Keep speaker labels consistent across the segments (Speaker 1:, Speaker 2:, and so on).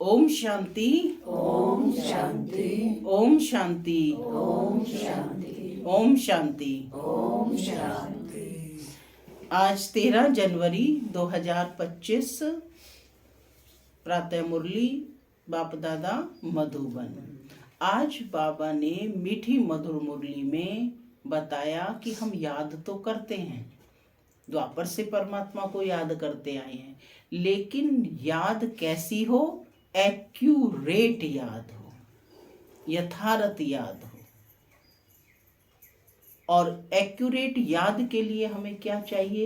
Speaker 1: ओम शांति,
Speaker 2: ओम शांति,
Speaker 1: ओम शांति,
Speaker 2: ओम शांति,
Speaker 1: ओम शांति।
Speaker 2: ओम शांति।
Speaker 1: आज 13 जनवरी 2025 प्रातः मुरली बाप दादा मधुबन। आज बाबा ने मीठी मधुर मुरली में बताया कि हम याद तो करते हैं, द्वापर से परमात्मा को याद करते आए हैं, लेकिन याद कैसी हो? एक्यूरेट याद हो, यथार्थ याद हो। और एक्यूरेट याद के लिए हमें क्या चाहिए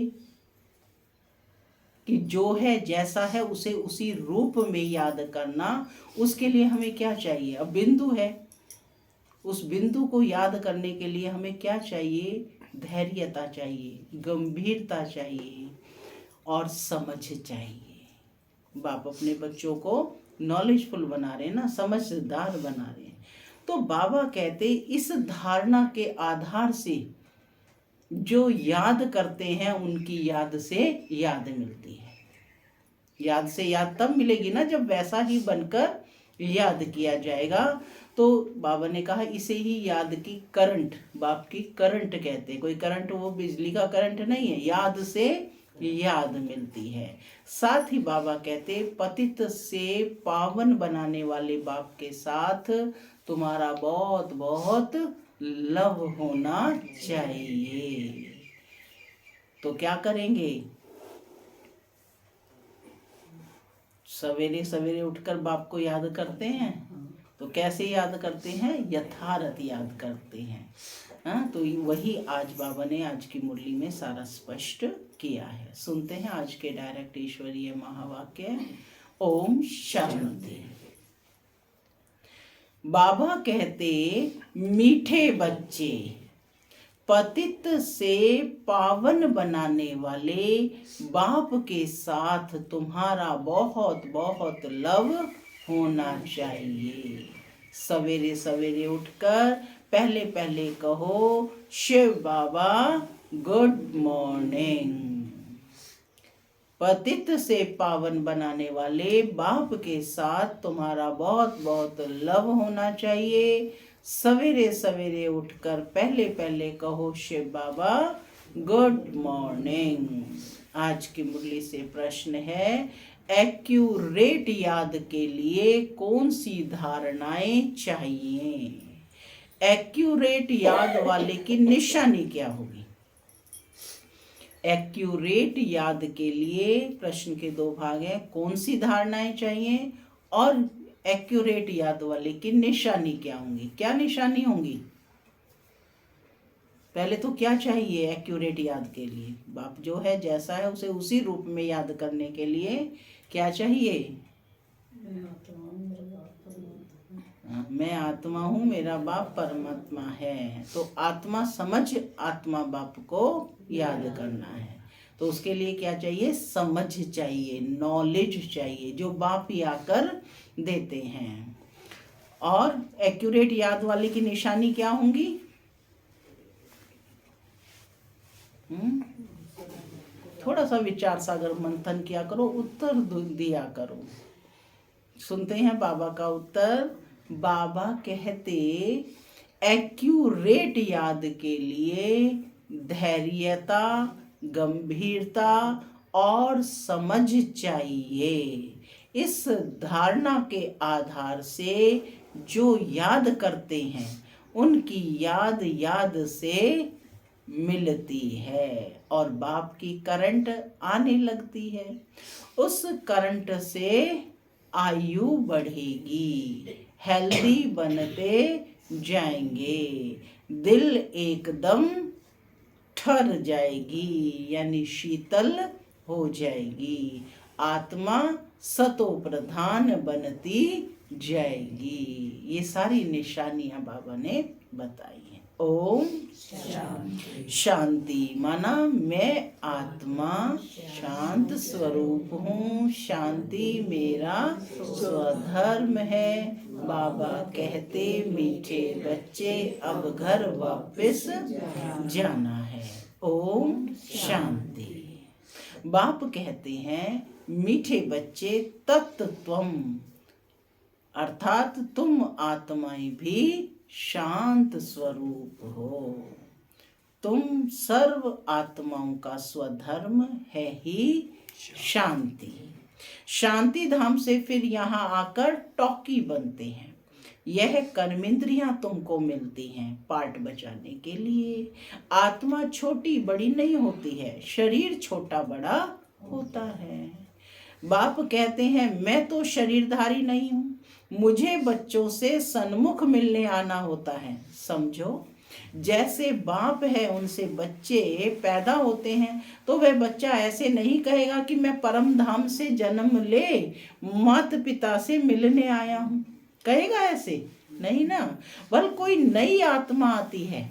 Speaker 1: कि जो है जैसा है उसे उसी रूप में याद करना। उसके लिए हमें क्या चाहिए? अब बिंदु है, उस बिंदु को याद करने के लिए हमें क्या चाहिए? धैर्यता चाहिए, गंभीरता चाहिए और समझ चाहिए। बाप अपने बच्चों को नॉलेजफुल बना रहे हैं ना, समझदार बना रहे हैं। तो बाबा कहते इस धारणा के आधार से जो याद करते हैं उनकी याद से याद मिलती है। याद से याद तब मिलेगी ना जब वैसा ही बनकर याद किया जाएगा। तो बाबा ने कहा इसे ही याद की करंट, बाप की करंट कहते हैं। कोई करंट वो बिजली का करंट नहीं है, याद से याद मिलती है। साथ ही बाबा कहते पतित से पावन बनाने वाले बाप के साथ तुम्हारा बहुत बहुत लव होना चाहिए। तो क्या करेंगे? सवेरे सवेरे उठकर बाप को याद करते हैं। तो कैसे याद करते हैं? यथार्थ याद करते हैं। हाँ, तो वही आज बाबा ने आज की मुरली में सारा स्पष्ट किया है। सुनते हैं आज के डायरेक्ट ईश्वरीय महावाक्य। ओम शांति। बाबा कहते मीठे बच्चे, पतित से पावन बनाने वाले बाप के साथ तुम्हारा बहुत बहुत लव होना चाहिए। सवेरे सवेरे उठकर पहले पहले कहो शिव बाबा गुड मॉर्निंग। पतित से पावन बनाने वाले बाप के साथ तुम्हारा बहुत बहुत लव होना चाहिए। सवेरे सवेरे उठकर पहले पहले कहो शिव बाबा गुड मॉर्निंग। आज की मुरली से प्रश्न है, एक्यूरेट याद के लिए कौन सी धारणाएं चाहिए? एक्यूरेट याद वाले की निशानी क्या होगी? एक्यूरेट याद के लिए प्रश्न के दो भाग हैं, कौन सी धारणाएं चाहिए और एक्यूरेट याद वाले की निशानी क्या होंगी? क्या निशानी होंगी? पहले तो क्या चाहिए एक्यूरेट याद के लिए? बाप जो है जैसा है उसे उसी रूप में याद करने के लिए क्या चाहिए? मैं आत्मा हूँ, मेरा बाप परमात्मा है। तो आत्मा समझ आत्मा बाप को याद करना है। तो उसके लिए क्या चाहिए? समझ चाहिए, नॉलेज चाहिए, जो बाप ही आकर देते हैं। और एक्यूरेट याद वाले की निशानी क्या होंगी? थोड़ा सा विचार सागर मंथन किया करो, उत्तर दिया करो। सुनते हैं बाबा का उत्तर। बाबा कहते एक्यूरेट याद के लिए धैर्यता, गंभीरता और समझ चाहिए। इस धारणा के आधार से जो याद करते हैं उनकी याद याद से मिलती है और बाप की करंट आने लगती है। उस करंट से आयु बढ़ेगी, हेल्दी बनते जाएंगे, दिल एकदम ठर जाएगी यानी शीतल हो जाएगी, आत्मा सतो प्रधान बनती जाएगी। ये सारी निशानियां बाबा ने बताई हैं। ओम शांति माना मैं आत्मा शांत स्वरूप हूँ, शांति मेरा स्वधर्म है। बाबा कहते मीठे बच्चे अब घर वापस जाना है। ओम शांति। बाप कहते हैं मीठे बच्चे तत्त्वम, अर्थात तुम आत्माएं भी शांत स्वरूप हो। तुम सर्व आत्माओं का स्वधर्म है ही शांति। शांति धाम से फिर यहाँ आकर टॉकी बनते हैं। यह कर्मेंद्रियां तुमको मिलती हैं पार्ट बजाने के लिए। आत्मा छोटी बड़ी नहीं होती है, शरीर छोटा बड़ा होता है। बाप कहते हैं मैं तो शरीरधारी नहीं हूँ, मुझे बच्चों से सन्मुख मिलने आना होता है। समझो, जैसे बाप है उनसे बच्चे पैदा होते हैं तो वह बच्चा ऐसे नहीं कहेगा कि मैं परम धाम से जन्म ले माता पिता से मिलने आया हूँ, कहेगा ऐसे नहीं ना। बल कोई नई आत्मा आती है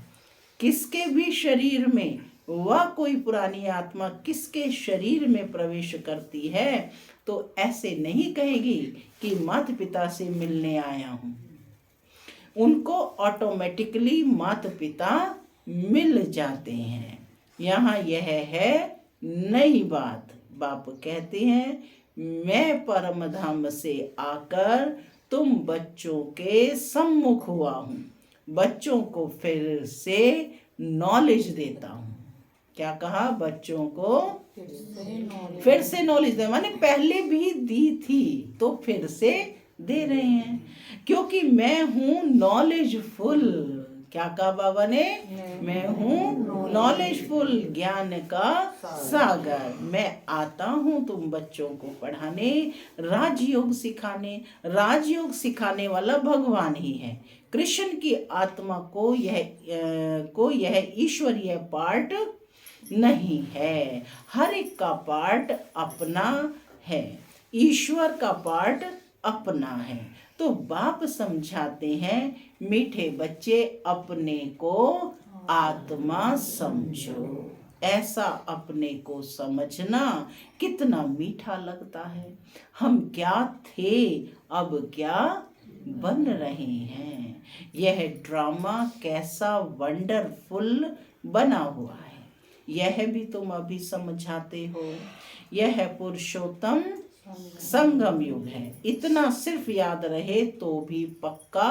Speaker 1: किसके भी शरीर में, वह कोई पुरानी आत्मा किसके शरीर में प्रवेश करती है तो ऐसे नहीं कहेगी कि माता पिता से मिलने आया हूँ। उनको ऑटोमेटिकली माता पिता मिल जाते हैं। यहाँ यह है नई बात। बाप कहते हैं मैं परम धाम से आकर तुम बच्चों के सम्मुख हुआ हूँ, बच्चों को फिर से नॉलेज देता हूँ। क्या कहा? बच्चों को फिर से नॉलेज दे, माने पहले भी दी थी तो फिर से दे रहे हैं, क्योंकि मैं हूँ नॉलेजफुल। क्या कहा बाबा ने? मैं हूँ नॉलेजफुल, ज्ञान का सागर। मैं आता हूँ तुम बच्चों को पढ़ाने, राजयोग सिखाने। राजयोग सिखाने वाला भगवान ही है। कृष्ण की आत्मा को यह ईश्वरीय पार्ट नहीं है। हर एक का पार्ट अपना है, ईश्वर का पार्ट अपना है। तो बाप समझाते हैं मीठे बच्चे अपने को आत्मा समझो। ऐसा अपने को समझना कितना मीठा लगता है। हम क्या थे अब क्या बन रहे हैं। यह ड्रामा कैसा वंडरफुल बना हुआ है, यह भी तुम अभी समझाते हो। यह पुरुषोत्तम संगम युग है। इतना सिर्फ याद रहे तो भी पक्का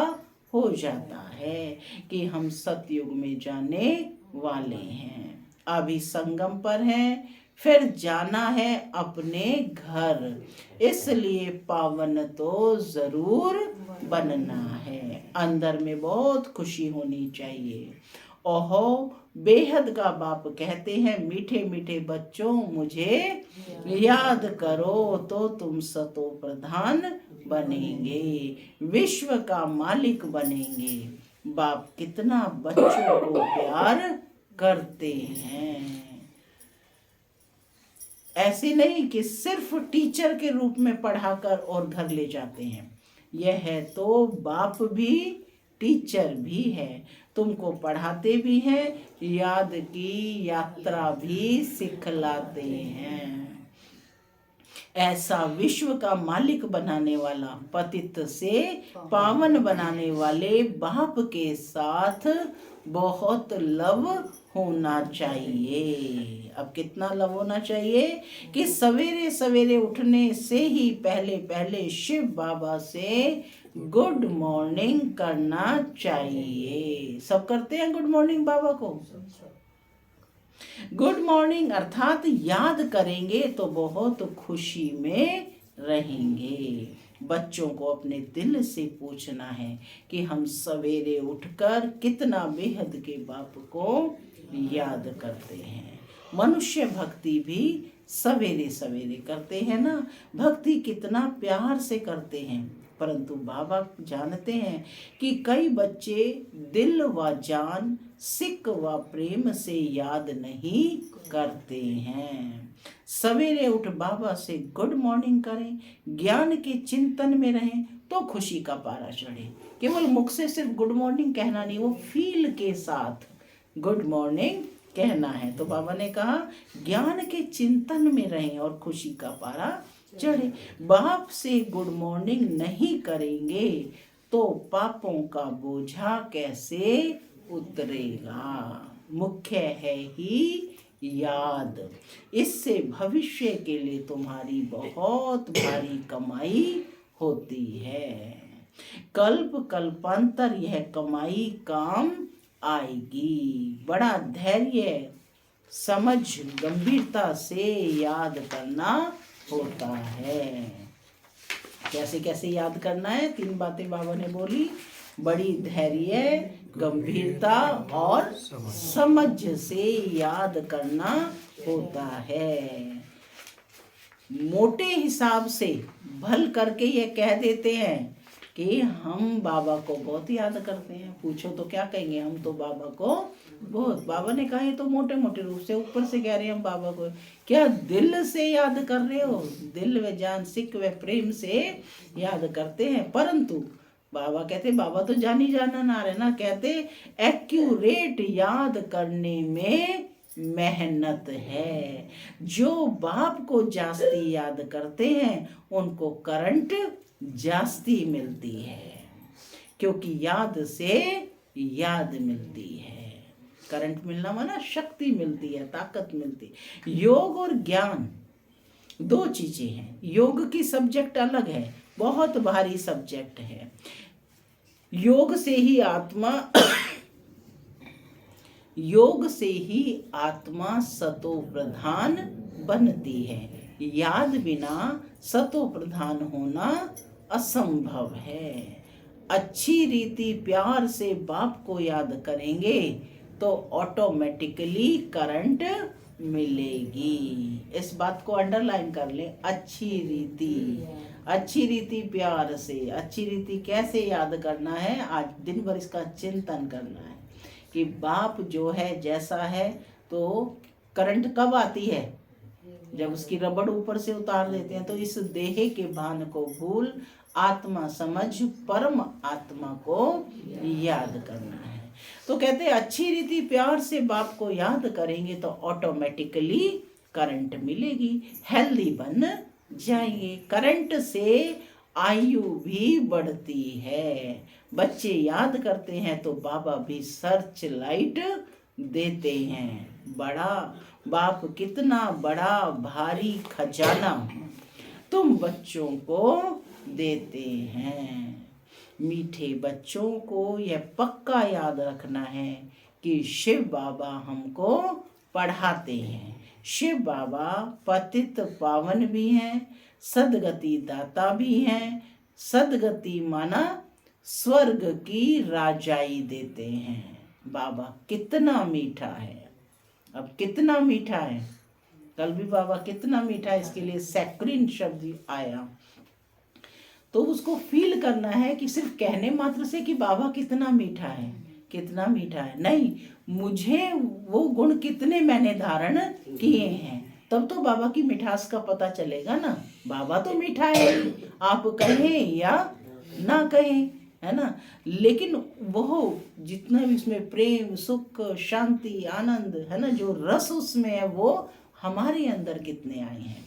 Speaker 1: हो जाता है कि हम सतयुग में जाने वाले हैं। अभी संगम पर हैं, फिर जाना है अपने घर, इसलिए पावन तो जरूर बनना है। अंदर में बहुत खुशी होनी चाहिए। ओहो, बेहद का बाप कहते हैं मीठे मीठे बच्चों मुझे याद करो तो तुम सतो प्रधान बनेंगे, विश्व का मालिक बनेंगे। बाप कितना बच्चों को प्यार करते हैं। ऐसे नहीं कि सिर्फ टीचर के रूप में पढ़ाकर और घर ले जाते हैं। यह है तो बाप भी टीचर भी है, तुमको पढ़ाते भी हैं, याद की यात्रा भी सिखलाते हैं। ऐसा विश्व का मालिक बनाने वाला, पतित से पावन बनाने वाले बाप के साथ बहुत लव होना चाहिए। अब कितना लव होना चाहिए कि सवेरे सवेरे उठने से ही पहले पहले शिव बाबा से गुड मॉर्निंग करना चाहिए। सब करते हैं गुड मॉर्निंग बाबा को। गुड मॉर्निंग अर्थात याद करेंगे तो बहुत खुशी में रहेंगे। बच्चों को अपने दिल से पूछना है कि हम सवेरे उठकर कितना बेहद के बाप को याद करते हैं। मनुष्य भक्ति भी सवेरे सवेरे करते हैं ना, भक्ति कितना प्यार से करते हैं, परंतु बाबा जानते हैं कि कई बच्चे दिल व जान, सिक व प्रेम से याद नहीं करते हैं। सवेरे उठ बाबा से गुड मॉर्निंग करें, ज्ञान के चिंतन में रहें तो खुशी का पारा चढ़े। केवल मुख से सिर्फ गुड मॉर्निंग कहना नहीं, वो फील के साथ गुड मॉर्निंग कहना है। तो बाबा ने कहा ज्ञान के चिंतन में रहें और खुशी का पारा चढ़े। बाप से गुड मॉर्निंग नहीं करेंगे तो पापों का बोझा कैसे उतरेगा। मुख्य है ही याद, इससे भविष्य के लिए तुम्हारी बहुत भारी कमाई होती है। कल्प कल्पांतर यह कमाई काम आएगी। बड़ा धैर्य, समझ, गंभीरता से याद करना होता है। कैसे कैसे याद करना है? 3 बातें बाबा ने बोली। बड़ी धैर्य, गंभीरता और समझ से याद करना होता है। मोटे हिसाब से भल करके ये कह देते हैं कि हम बाबा को बहुत याद करते हैं। पूछो तो क्या कहेंगे? हम तो बाबा को बहुत, बाबा ने कहा ये तो मोटे मोटे रूप से, ऊपर से कह रहे हैं हम बाबा को। क्या दिल से याद कर रहे हो? दिल व जान सिक व प्रेम से याद करते हैं। परंतु बाबा कहते, बाबा तो जानी जाना ना रहे ना, कहते एक्यूरेट याद करने में मेहनत है। जो बाप को जास्ती याद करते हैं उनको करंट जास्ती मिलती है, क्योंकि याद से याद मिलती है। करंट मिलना माना शक्ति मिलती है, ताकत मिलती है। योग और ज्ञान 2 चीजें हैं। योग की सब्जेक्ट अलग है, बहुत भारी सब्जेक्ट है। योग से ही आत्मा सतो प्रधान बनती है। याद बिना सतो प्रधान होना असंभव है। अच्छी रीति प्यार से बाप को याद करेंगे तो ऑटोमेटिकली करंट मिलेगी। इस बात को अंडरलाइन कर लें। अच्छी रीति प्यार से। अच्छी रीति कैसे याद करना है? आज दिन भर इसका चिंतन करना है कि बाप जो है जैसा है, तो करंट कब आती है? जब उसकी रबड़ ऊपर से उतार देते हैं। तो इस देह के भान को भूल आत्मा समझ परम आत्मा को याद करना है। तो कहते हैं अच्छी रीति प्यार से बाप को याद करेंगे तो ऑटोमेटिकली करंट मिलेगी, हेल्दी बन जाएंगे। करंट से आयु भी बढ़ती है। बच्चे याद करते हैं तो बाबा भी सर्च लाइट देते हैं। बड़ा बाप कितना बड़ा भारी खजाना तुम बच्चों को देते हैं। मीठे बच्चों को यह पक्का याद रखना है कि शिव बाबा हमको पढ़ाते हैं। शिव बाबा पतित पावन भी हैं, सदगति दाता भी हैं। सदगति माना स्वर्ग की राजाई देते हैं। बाबा कितना मीठा है। अब कितना मीठा है, कल भी बाबा कितना मीठा है, इसके लिए सैक्रिन शब्द आया। तो उसको फील करना है कि सिर्फ कहने मात्र से कि बाबा कितना मीठा है, कितना मीठा है नहीं, मुझे वो गुण कितने मैंने धारण किए हैं, तब तो बाबा की मिठास का पता चलेगा ना। बाबा तो मीठा है, आप कहें या ना कहें, है ना। लेकिन वो जितना भी उसमें प्रेम, सुख, शांति, आनंद है ना, जो रस उसमें है, वो हमारे अंदर कितने आए हैं।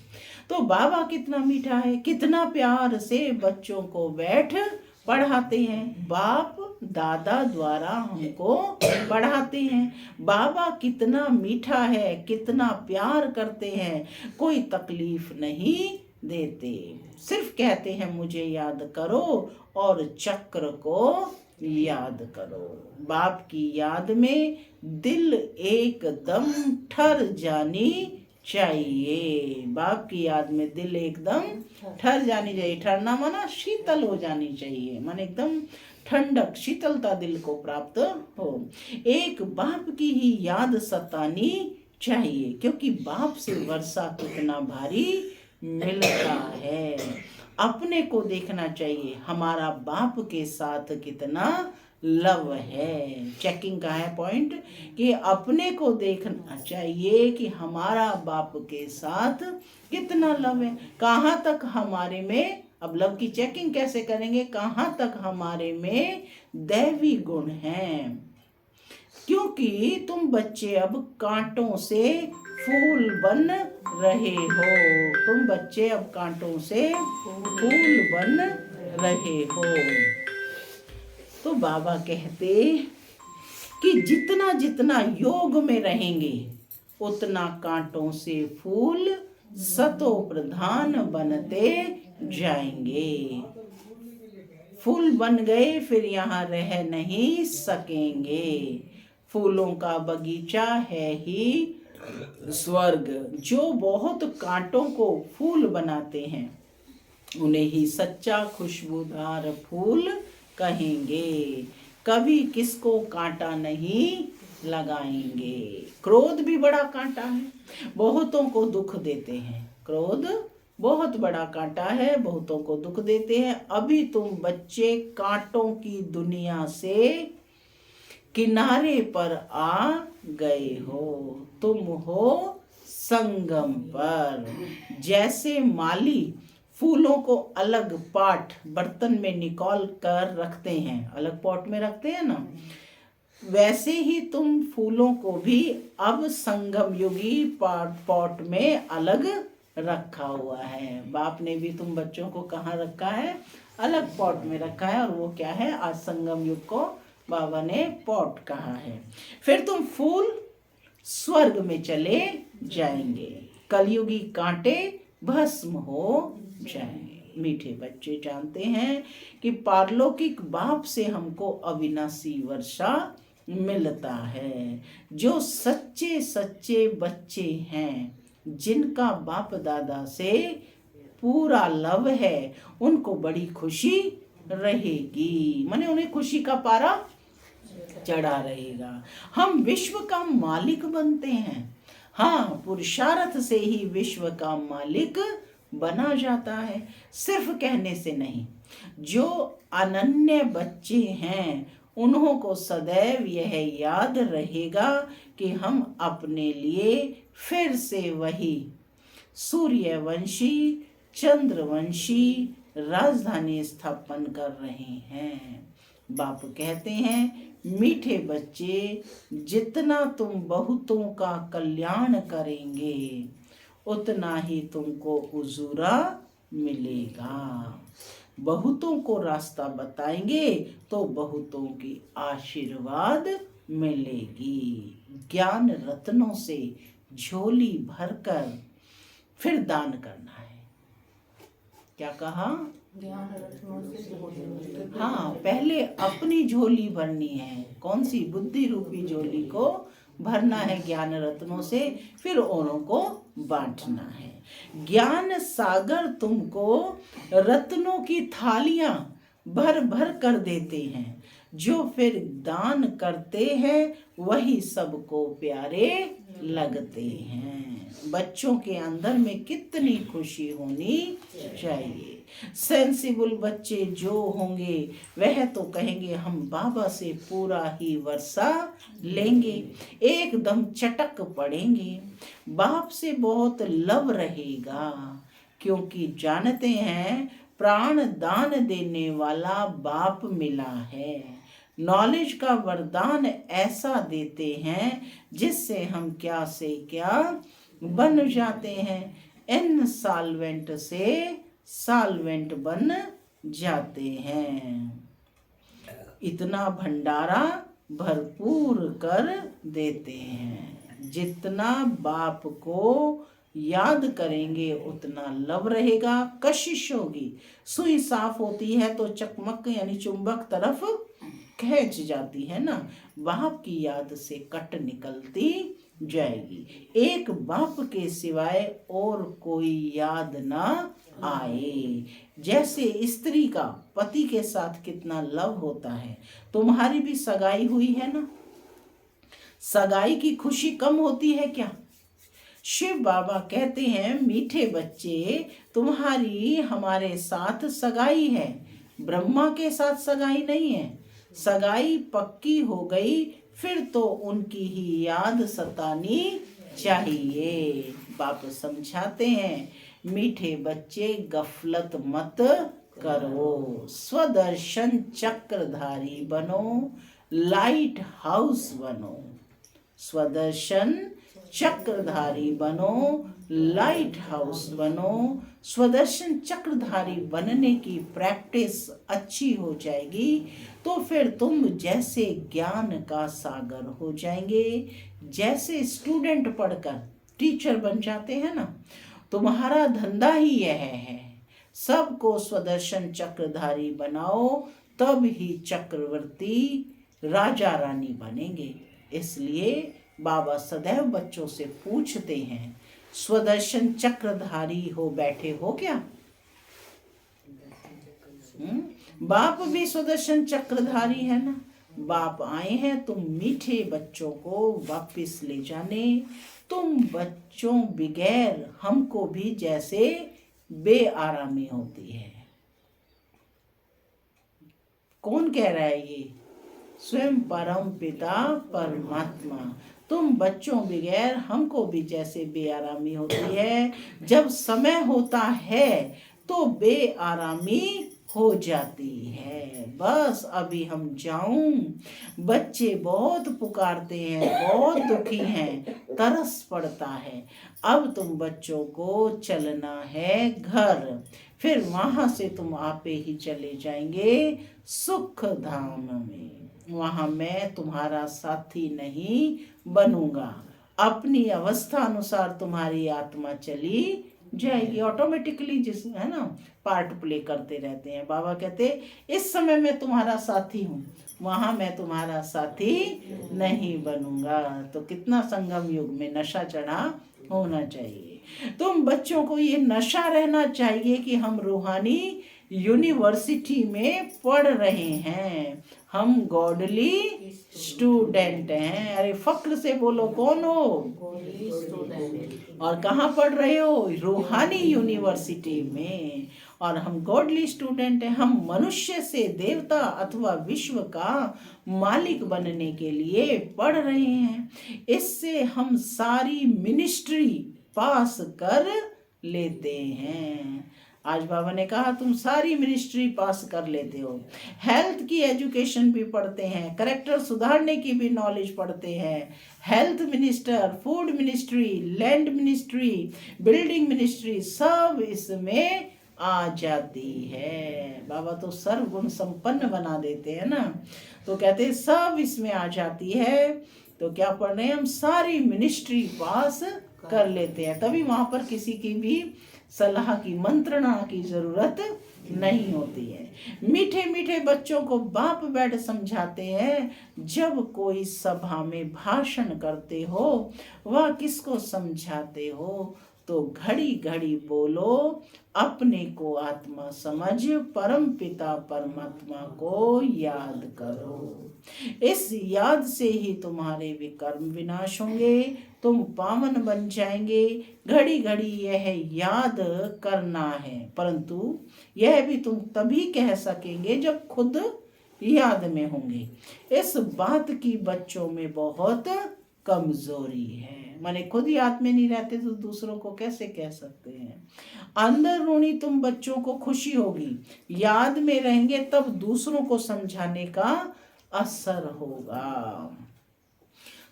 Speaker 1: तो बाबा कितना मीठा है, कितना प्यार से बच्चों को बैठ पढ़ाते हैं। बाप दादा द्वारा हमको पढ़ाते हैं। बाबा कितना मीठा है, कितना प्यार करते हैं, कोई तकलीफ नहीं देते। सिर्फ कहते हैं मुझे याद करो और चक्र को याद करो। बाप की याद में दिल एकदम ठर जानी चाहिए। बाप की याद में दिल एकदम ठर जानी चाहिए। ठरना माना शीतल हो जानी चाहिए, माने एकदम ठंडक, शीतलता दिल को प्राप्त हो। एक बाप की ही याद सतानी चाहिए, क्योंकि बाप से वर्षा कितना भारी मिलता है। अपने को देखना चाहिए, हमारा बाप के साथ कितना लव है। चेकिंग का है पॉइंट कि अपने को देखना चाहिए कि हमारा बाप के साथ कितना लव है, कहाँ तक हमारे में। अब लव की चेकिंग कैसे करेंगे, कहाँ तक हमारे में दैवी गुण हैं। क्योंकि तुम बच्चे अब कांटों से फूल बन रहे हो। तुम बच्चे अब कांटों से फूल बन रहे हो। तो बाबा कहते कि जितना जितना योग में रहेंगे उतना कांटों से फूल सतो प्रधान बनते जाएंगे। फूल बन गए फिर यहाँ रह नहीं सकेंगे। फूलों का बगीचा है ही स्वर्ग। जो बहुत कांटों को फूल बनाते हैं उन्हें ही सच्चा खुशबूदार फूल कहेंगे। कभी किसको कांटा नहीं लगाएंगे। क्रोध भी बड़ा कांटा है, बहुतों को दुख देते हैं। क्रोध बहुत बड़ा कांटा है, बहुतों को दुख देते हैं। अभी तुम बच्चे कांटों की दुनिया से किनारे पर आ गए हो। तुम हो संगम पर। जैसे माली फूलों को अलग पॉट बर्तन में निकाल कर रखते हैं, अलग पॉट में रखते हैं ना, वैसे ही तुम फूलों को भी अब संगम युगी पॉट में अलग रखा हुआ है। बाप ने भी तुम बच्चों को कहाँ रखा है? अलग पॉट में रखा है। और वो क्या है? आज संगम युग को बाबा ने पॉट कहा है। फिर तुम फूल स्वर्ग में चले जाएंगे। कलयुगी कांटे भस्म हो जाएंगे। मीठे बच्चे जानते हैं कि पारलौकिक बाप से हमको अविनाशी वर्षा मिलता है। जो सच्चे सच्चे बच्चे हैं, जिनका बाप दादा से पूरा लव है, उनको बड़ी खुशी रहेगी। माने उन्हें खुशी का पारा चढ़ा रहेगा। हम विश्व का मालिक बनते हैं। हाँ, पुरुषार्थ से ही विश्व का मालिक बना जाता है, सिर्फ कहने से नहीं। जो अनन्य बच्चे हैं उन्हों को सदैव यह याद रहेगा कि हम अपने लिए फिर से वही सूर्यवंशी चंद्रवंशी राजधानी स्थापन कर रहे हैं। बाप कहते हैं, मीठे बच्चे, जितना तुम बहुतों का कल्याण करेंगे उतना ही तुमको उजूरा मिलेगा। बहुतों को रास्ता बताएंगे तो बहुतों की आशीर्वाद मिलेगी। ज्ञान रत्नों से झोली भरकर फिर दान करना है। क्या कहा? हाँ, पहले अपनी झोली भरनी है। कौन सी? बुद्धि रूपी झोली को भरना है ज्ञान रत्नों से, फिर औरों को बांटना है। ज्ञान सागर तुमको रत्नों की थालियां भर भर कर देते हैं। जो फिर दान करते हैं वही सबको प्यारे लगते हैं। बच्चों के अंदर में कितनी खुशी होनी चाहिए। सेंसिबल बच्चे जो होंगे वह तो कहेंगे हम बाबा से पूरा ही वर्षा लेंगे, एकदम चटक पड़ेंगे। बाप से बहुत लव रहेगा, क्योंकि जानते हैं प्राण दान देने वाला बाप मिला है। नॉलेज का वरदान ऐसा देते हैं जिससे हम क्या से क्या बन जाते हैं। इनसॉल्वेंट से सॉल्वेंट बन जाते हैं। इतना भंडारा भरपूर कर देते हैं। जितना बाप को याद करेंगे उतना लव रहेगा, कशिश होगी। सुई साफ होती है तो चकमक यानी चुंबक तरफ खींच जाती है ना, बाप की याद से कट निकलती जाएगी। एक बाप के सिवाय और कोई याद ना आए। जैसे स्त्री का पति के साथ कितना लव होता है। तुम्हारी भी सगाई हुई है ना, सगाई की खुशी कम होती है क्या? शिव बाबा कहते हैं, मीठे बच्चे, तुम्हारी हमारे साथ सगाई है, ब्रह्मा के साथ सगाई नहीं है। सगाई पक्की हो गई फिर तो उनकी ही याद सतानी चाहिए। बाप समझाते हैं, मीठे बच्चे गफलत मत करो, स्वदर्शन चक्रधारी बनो, लाइट हाउस बनो। स्वदर्शन चक्रधारी बनो, लाइट हाउस बनो। स्वदर्शन चक्रधारी बनने की प्रैक्टिस अच्छी हो जाएगी तो फिर तुम जैसे ज्ञान का सागर हो जाएंगे। जैसे स्टूडेंट पढ़कर टीचर बन जाते हैं ना, तुम्हारा धंधा ही यह है। सबको स्वदर्शन चक्रधारी बनाओ, तब ही चक्रवर्ती राजा रानी बनेंगे। इसलिए बाबा सदैव बच्चों से पूछते हैं, स्वदर्शन चक्रधारी हो बैठे हो क्या? बाप भी स्वदर्शन चक्रधारी है ना। बाप आए हैं तुम मीठे बच्चों को वापस ले जाने। तुम बच्चों बगैर हमको भी जैसे बेआरामी होती है। कौन कह रहा है ये? स्वयं परम पिता परमात्मा। तुम बच्चों बगैर हमको भी जैसे बेआरामी होती है। जब समय होता है तो बेआरामी हो जाती है। बस अभी हम जाऊं। बच्चे बहुत पुकारते हैं, बहुत दुखी हैं, तरस पड़ता है। अब तुम बच्चों को चलना है घर, फिर वहां से तुम आपे ही चले जाएंगे सुख धाम में। वहां मैं तुम्हारा साथी नहीं बनूंगा। अपनी अवस्था अनुसार तुम्हारी आत्मा चली जाएगी ऑटोमेटिकली, जिस है ना पार्ट प्ले करते रहते हैं। बाबा कहते इस समय मैं तुम्हारा साथी हूँ, वहां मैं तुम्हारा साथी नहीं बनूंगा। तो कितना संगम युग में नशा चढ़ा होना चाहिए। तुम बच्चों को ये नशा रहना चाहिए कि हम रूहानी यूनिवर्सिटी में पढ़ रहे हैं, हम गॉडली स्टूडेंट हैं। अरे फक्र से बोलो, कौन हो और कहाँ पढ़ रहे हो? रूहानी यूनिवर्सिटी में। और हम गॉडली स्टूडेंट हैं। हम मनुष्य से देवता अथवा विश्व का मालिक बनने के लिए पढ़ रहे हैं। इससे हम सारी मिनिस्ट्री पास कर लेते हैं। आज बाबा ने कहा तुम सारी मिनिस्ट्री पास कर लेते हो। हेल्थ की एजुकेशन भी पढ़ते हैं, करेक्टर सुधारने की भी नॉलेज पढ़ते हैं। Health minister, food ministry, land ministry, building ministry सब इसमें आ जाती है। बाबा तो सर्वगुण संपन्न बना देते हैं ना, तो कहते हैं सब इसमें आ जाती है। तो क्या पढ़ रहे हैं हम? सारी मिनिस्ट्री पास कर लेते हैं। तभी वहां पर किसी की भी सलाह की, मंत्रणा की जरूरत नहीं होती है। मीठे मीठे बच्चों को बाप बैठ समझाते हैं। जब कोई सभा में भाषण करते हो, वह किसको समझाते हो? तो घड़ी घड़ी बोलो, अपने को आत्मा समझ परम पिता परमात्मा को याद करो। इस याद से ही तुम्हारे विकर्म विनाश होंगे, तुम पावन बन जाएंगे। घड़ी घड़ी यह याद करना है, परंतु यह भी तुम तभी कह सकेंगे जब खुद याद में होंगे। इस बात की बच्चों में बहुत कमजोरी है। माने खुद याद में नहीं रहते तो दूसरों को कैसे कह सकते हैं? अंदरूनी तुम बच्चों को खुशी होगी, याद में रहेंगे तब दूसरों को समझाने का असर होगा।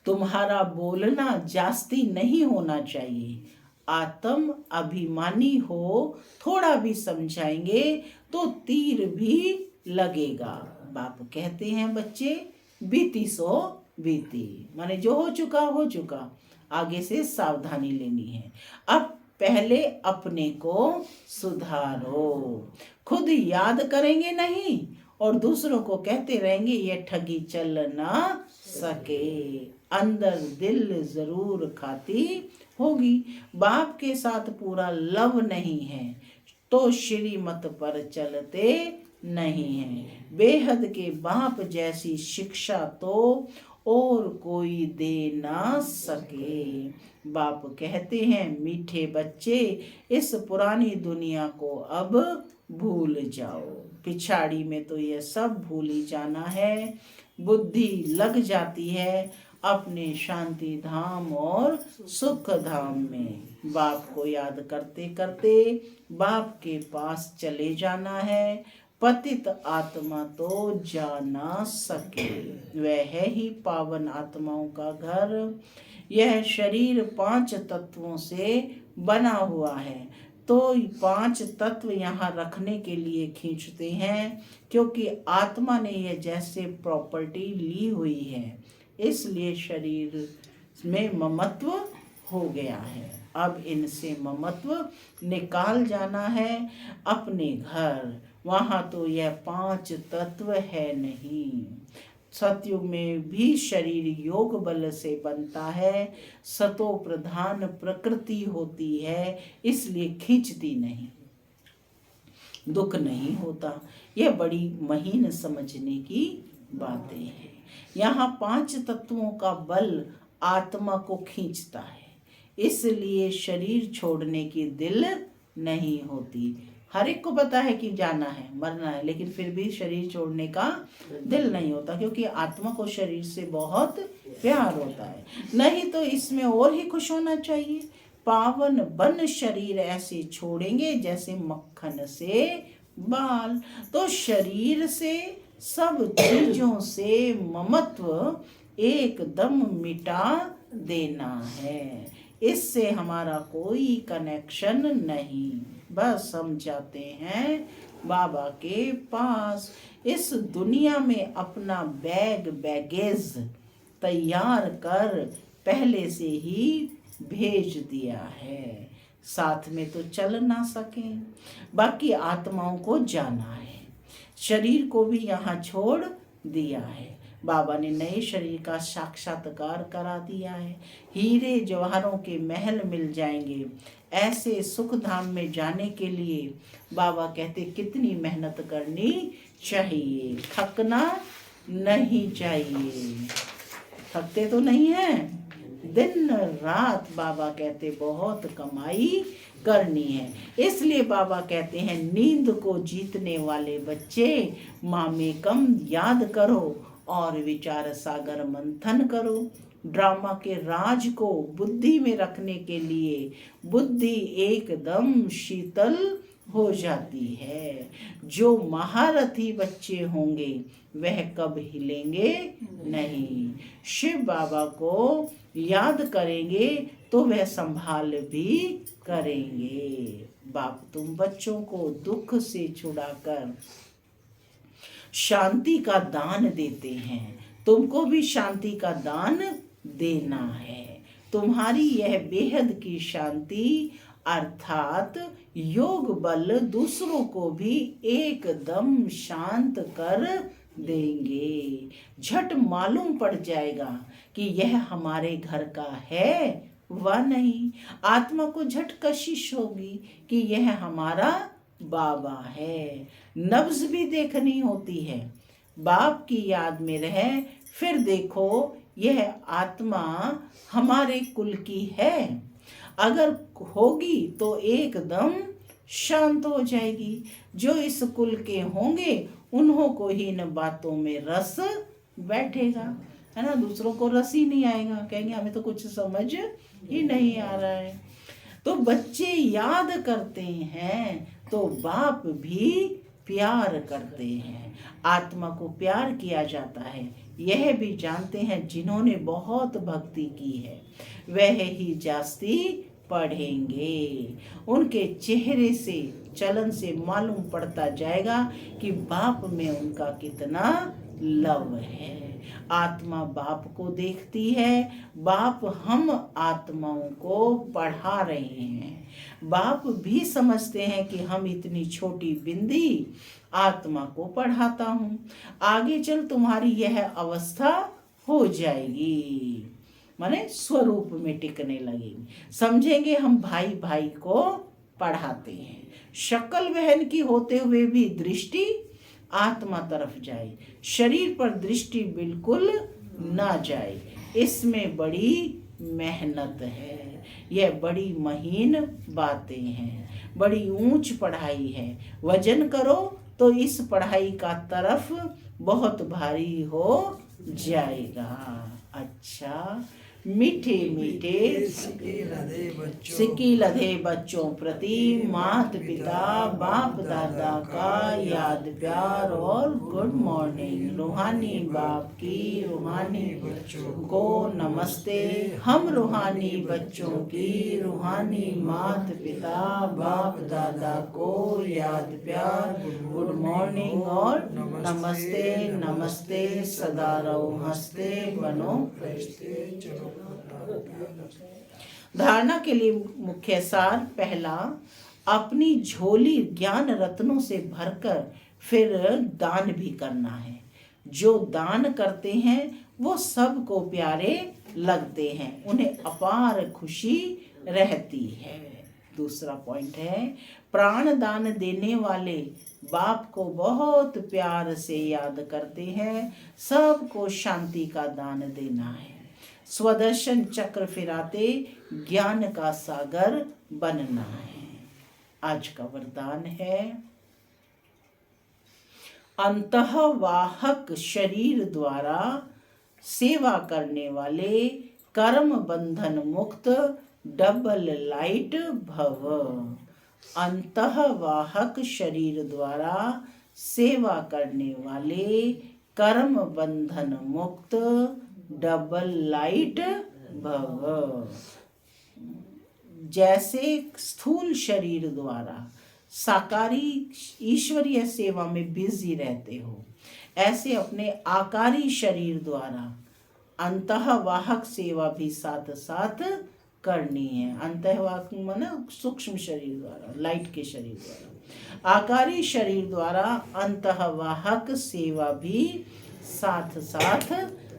Speaker 1: तुम्हारा बोलना जास्ती नहीं होना चाहिए। आत्म अभिमानी हो, थोड़ा भी समझाएंगे तो तीर भी लगेगा। बाप कहते हैं बच्चे बीती सो बीती, माने जो हो चुका हो चुका, आगे से सावधानी लेनी है। अब पहले अपने को सुधारो। खुद याद करेंगे नहीं और दूसरों को कहते रहेंगे ये ठगी चल ना सके। अंदर दिल जरूर खाती होगी। बाप के साथ पूरा लव नहीं है तो श्रीमत पर चलते नहीं है। बेहद के बाप जैसी शिक्षा तो और कोई दे ना सके। बाप कहते हैं मीठे बच्चे, इस पुरानी दुनिया को अब भूल जाओ। पिछाड़ी में तो ये सब भूल ही जाना है। बुद्धि लग जाती है अपने शांति धाम और सुख धाम में। बाप को याद करते करते बाप के पास चले जाना है। पतित आत्मा तो जा ना सके, वह है ही पावन आत्माओं का घर। यह शरीर 5 तत्वों से बना हुआ है, तो 5 तत्व यहाँ रखने के लिए खींचते हैं, क्योंकि आत्मा ने यह जैसे प्रॉपर्टी ली हुई है, इसलिए शरीर में ममत्व हो गया है। अब इनसे ममत्व निकाल जाना है अपने घर। वहाँ तो यह 5 तत्व है नहीं। सतयुग में भी शरीर योग बल से बनता है। सतो प्रधान प्रकृति होती है, इसलिए खींचती नहीं, दुख नहीं होता। यह बड़ी महीन समझने की बातें हैं। यहाँ 5 तत्वों का बल आत्मा को खींचता है, इसलिए शरीर छोड़ने की दिल नहीं होती। हर एक को पता है कि जाना है, मरना है, लेकिन फिर भी शरीर छोड़ने का दिल नहीं होता, क्योंकि आत्मा को शरीर से बहुत प्यार होता है। नहीं तो इसमें और ही खुश होना चाहिए। पावन बन शरीर ऐसे छोड़ेंगे जैसे मक्खन से बाल। तो शरीर से, सब चीजों से ममत्व एकदम मिटा देना है। इससे हमारा कोई कनेक्शन नहीं। बस हम जाते हैं बाबा के पास। इस दुनिया में अपना बैगेज तैयार कर पहले से ही भेज दिया है। साथ में तो चल ना सके, बाकी आत्माओं को जाना है। शरीर को भी यहाँ छोड़ दिया है। बाबा ने नए शरीर का साक्षात्कार करा दिया है। हीरे जवाहरों के महल मिल जाएंगे। ऐसे सुख धाम में जाने के लिए बाबा कहते कितनी मेहनत करनी चाहिए, थकना नहीं चाहिए। थकते तो नहीं हैं, दिन रात बाबा कहते बहुत कमाई करनी है। इसलिए बाबा कहते हैं नींद को जीतने वाले बच्चे मामे कम याद करो और विचार सागर मंथन करो। ड्रामा के राज को बुद्धि में रखने के लिए बुद्धि एकदम शीतल हो जाती है। जो महारथी बच्चे होंगे वह कब हिलेंगे नहीं। शिव बाबा को याद करेंगे तो वह संभाल भी करेंगे। बाप तुम बच्चों को दुख से छुड़ाकर शांति का दान देते हैं, तुमको भी शांति का दान देना है। तुम्हारी यह बेहद की शांति अर्थात योग बल दूसरों को भी एकदम शांत कर देंगे। झट मालूम पड़ जाएगा कि यह हमारे घर का है व नहीं। आत्मा को झट कशिश होगी कि यह हमारा बाबा है। नब्ज भी देखनी होती है। बाप की याद में रहे, फिर देखो यह आत्मा हमारे कुल की है। अगर होगी तो एकदम शांत हो जाएगी। जो इस कुल के होंगे उन्हों को ही इन बातों में रस बैठेगा, है ना। दूसरों को रस ही नहीं आएगा, कहेंगे हमें तो कुछ समझ ही नहीं आ रहा है। तो बच्चे याद करते हैं तो बाप भी प्यार करते हैं। आत्मा को प्यार किया जाता है, यह भी जानते हैं जिन्होंने बहुत भक्ति की है वह ही जास्ती पढ़ेंगे। उनके चेहरे से, चलन से मालूम पड़ता जाएगा कि बाप में उनका कितना लव है। आत्मा बाप को देखती है, बाप हम आत्माओं को पढ़ा रहे हैं। बाप भी समझते हैं कि हम इतनी छोटी बिंदी आत्मा को पढ़ाता हूँ, आगे चल तुम्हारी यह अवस्था हो जाएगी, माने स्वरूप में टिकने लगेंगे। समझेंगे हम भाई भाई को पढ़ाते हैं। शक्ल बहन की होते हुए भी दृष्टि आत्मा तरफ जाए, शरीर पर दृष्टि बिल्कुल ना जाए। इसमें बड़ी मेहनत है, यह बड़ी महीन बातें हैं, बड़ी ऊंच पढ़ाई है। वजन करो तो इस पढ़ाई का तरफ बहुत भारी हो जाएगा। अच्छा, मीठे मीठे सिक्की लधे बच्चों प्रति मात पिता बाप दादा का याद प्यार और गुड मॉर्निंग। रूहानी बाप की रूहानी बच्चों को नमस्ते। हम रूहानी बच्चों की रूहानी मात पिता बाप दादा को याद प्यार गुड मॉर्निंग और नमस्ते नमस्ते। सदा रहो हंसते बनो धारणा के लिए मुख्य सार, पहला, अपनी झोली ज्ञान रत्नों से भरकर फिर दान भी करना है। जो दान करते हैं वो सबको प्यारे लगते हैं, उन्हें अपार खुशी रहती है। दूसरा पॉइंट है, प्राण दान देने वाले बाप को बहुत प्यार से याद करते हैं, सबको शांति का दान देना है। स्वदर्शन चक्र फिराते ज्ञान का सागर बनना है। आज का वरदान है, अंतःवाहक शरीर द्वारा सेवा करने वाले कर्म बंधन मुक्त डबल लाइट भव। अंतःवाहक शरीर द्वारा सेवा करने वाले कर्म बंधन मुक्त डबल लाइट भव। जैसे स्थूल शरीर द्वारा साकारी ईश्वरीय सेवा में बिजी रहते हो, ऐसे अपने आकारी शरीर द्वारा अंतःवाहक सेवा भी साथ साथ करनी है। अंतःवाहक माना सूक्ष्म शरीर द्वारा, लाइट के शरीर द्वारा, आकारी शरीर द्वारा अंतःवाहक सेवा भी साथ साथ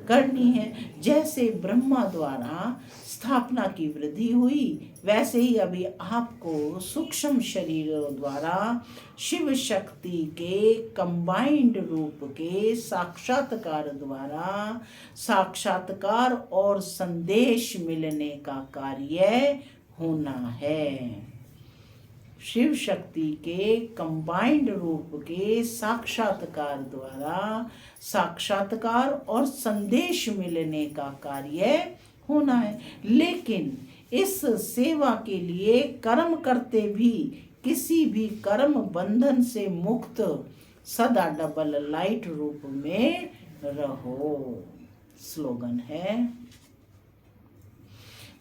Speaker 1: करनी है। जैसे ब्रह्मा द्वारा स्थापना की वृद्धि हुई, वैसे ही अभी आपको सूक्ष्म शरीरों द्वारा शिव शक्ति के कंबाइंड रूप के साक्षात्कार द्वारा साक्षात्कार और संदेश मिलने का कार्य होना है। शिव शक्ति के कंबाइंड रूप के साक्षात्कार द्वारा साक्षात्कार और संदेश मिलने का कार्य होना है। लेकिन इस सेवा के लिए कर्म करते भी किसी भी कर्म बंधन से मुक्त सदा डबल लाइट रूप में रहो। स्लोगन है,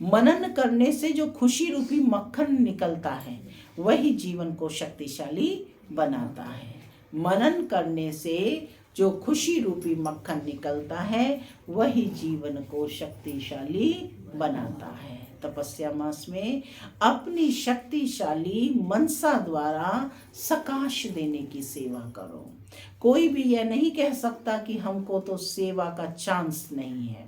Speaker 1: मनन करने से जो खुशी रूपी मक्खन निकलता है वही जीवन को शक्तिशाली बनाता है। मनन करने से जो खुशी रूपी मक्खन निकलता है वही जीवन को शक्तिशाली बनाता है। तपस्या मास में अपनी शक्तिशाली मनसा द्वारा सकाश देने की सेवा करो। कोई भी यह नहीं कह सकता कि हमको तो सेवा का चांस नहीं है।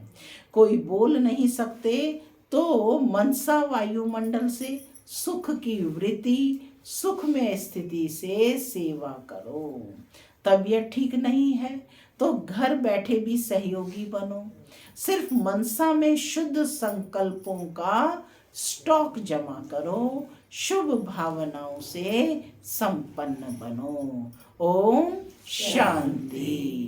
Speaker 1: कोई बोल नहीं सकते तो मनसा वायुमंडल से सुख की वृत्ति, सुख में स्थिति से सेवा करो। तबीयत ठीक नहीं है तो घर बैठे भी सहयोगी बनो। सिर्फ मनसा में शुद्ध संकल्पों का स्टॉक जमा करो, शुभ भावनाओं से संपन्न बनो। ओम शांति।